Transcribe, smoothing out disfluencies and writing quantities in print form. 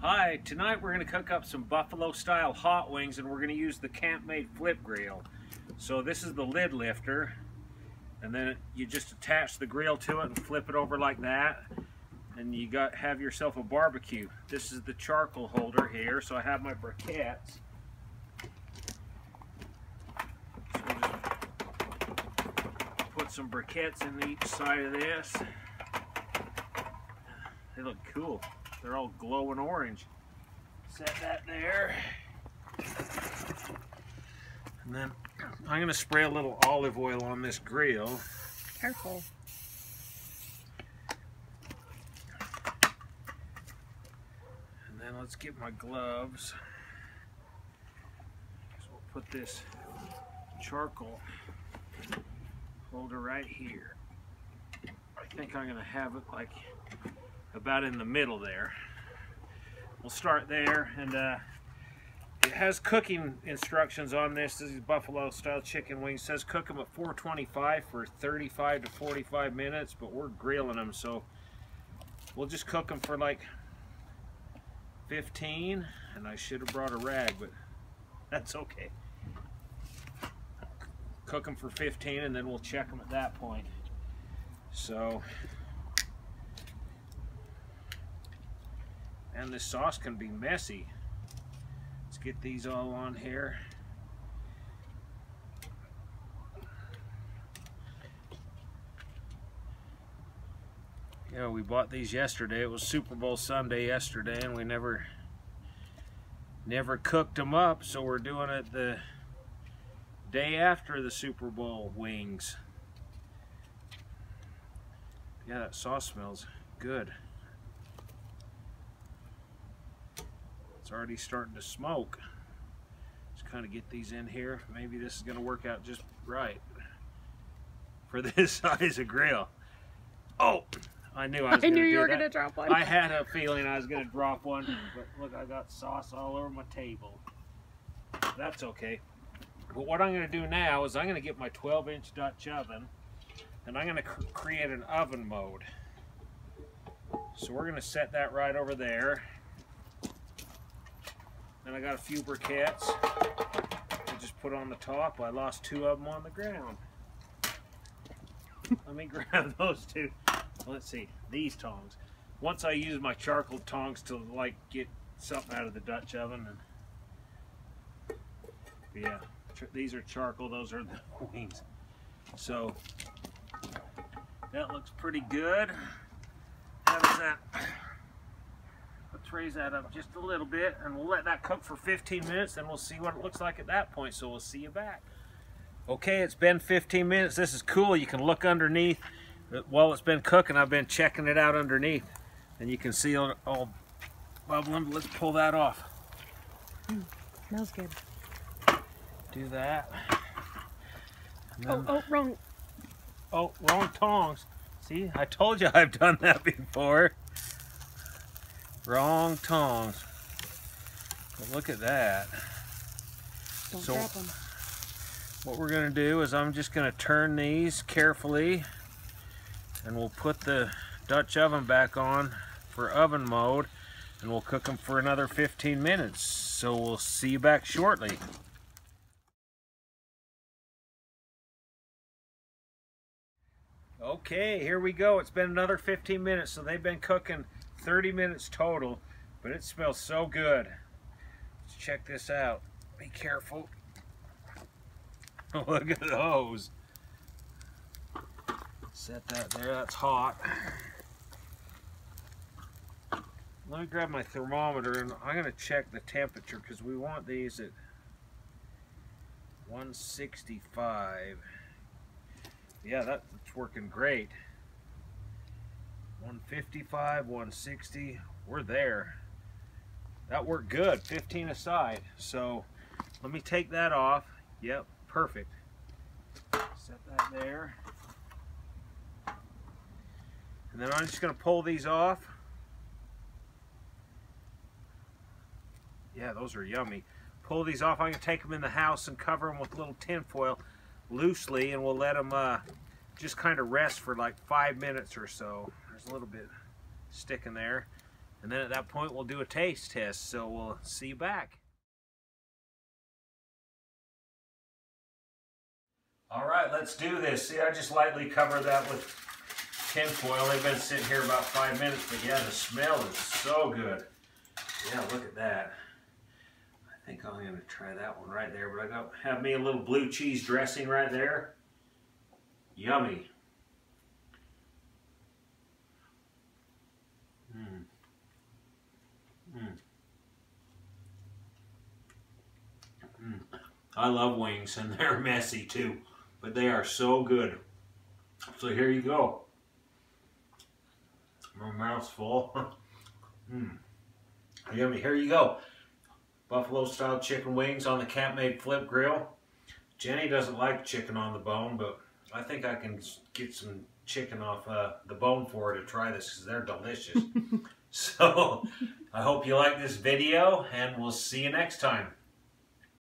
Hi, tonight we're going to cook up some buffalo style hot wings, and we're going to use the Campmaid flip grill. So this is the lid lifter, and then you just attach the grill to it and flip it over like that, and you have yourself a barbecue. This is the charcoal holder here, so I have my briquettes. So we'll just put some briquettes in each side of this. They look cool. They're all glowing orange. Set that there. And then I'm going to spray a little olive oil on this grill. Careful. And then let's get my gloves. So we'll put this charcoal holder right here. I think I'm going to have it like about in the middle there. We'll start there, and it has cooking instructions on this. This is buffalo style chicken wings. It says cook them at 425 for 35 to 45 minutes, but we're grilling them, so we'll just cook them for like 15, and I should have brought a rag, but that's okay. Cook them for 15 and then we'll check them at that point. So, and this sauce can be messy. Let's get these all on here. Yeah, we bought these yesterday. It was Super Bowl Sunday yesterday, and we never cooked them up, so we're doing it the day after the Super Bowl wings. Yeah, that sauce smells good. It's already starting to smoke. Just kind of get these in here. Maybe this is going to work out just right for this size of grill. Oh, I knew I was going to do that. I knew you were going to drop one. I had a feeling I was going to drop one, but look, I got sauce all over my table. That's okay. But what I'm going to do now is I'm going to get my 12-inch Dutch oven, and I'm going to create an oven mode. So we're going to set that right over there. And I got a few briquettes I just put on the top. I lost 2 of them on the ground. Let me grab those 2. Let's see, these tongs. Once I use my charcoal tongs to like get something out of the Dutch oven, and yeah, these are charcoal, those are the wings. So that looks pretty good. How does that? Let's raise that up just a little bit, and we'll let that cook for 15 minutes, and we'll see what it looks like at that point. So we'll see you back. Okay, it's been 15 minutes. This is cool. You can look underneath while it's been cooking. I've been checking it out underneath, and you can see it all bubbling. Let's pull that off. Smells good. Do that. Wrong. Oh, wrong tongs. See, I told you I've done that before. Wrong tongs. But look at that. Don't drop them. What we're going to do is I'm just going to turn these carefully, and we'll put the Dutch oven back on for oven mode, and we'll cook them for another 15 minutes. So we'll see you back shortly. Okay, here we go. It's been another 15 minutes, so they've been cooking 30 minutes total, but it smells so good. Let's check this out. Be careful. Look at those. Set that there, that's hot. Let me grab my thermometer, and I'm going to check the temperature because we want these at 165. Yeah, that's working great. 155, 160, we're there. That worked good, 15 aside. So let me take that off. Yep, perfect. Set that there. And then I'm just gonna pull these off. Yeah, those are yummy. Pull these off. I'm gonna take them in the house and cover them with a little tin foil loosely, and we'll let them just kind of rest for like 5 minutes or so. There's a little bit sticking there. And then at that point, we'll do a taste test. So we'll see you back. All right, let's do this. See, I just lightly covered that with tin foil. They've been sitting here about 5 minutes, but yeah, the smell is so good. Yeah, look at that. I think I'm going to try that one right there, but I have me a little blue cheese dressing right there. Yummy. I love wings, and they're messy too, but they are so good. So here you go. My mouth's full. Yummy. Here you go. Buffalo style chicken wings on the Campmaid flip grill. Jenny doesn't like chicken on the bone, but I think I can get some chicken off the bone for her to try this because they're delicious. So I hope you like this video, and we'll see you next time.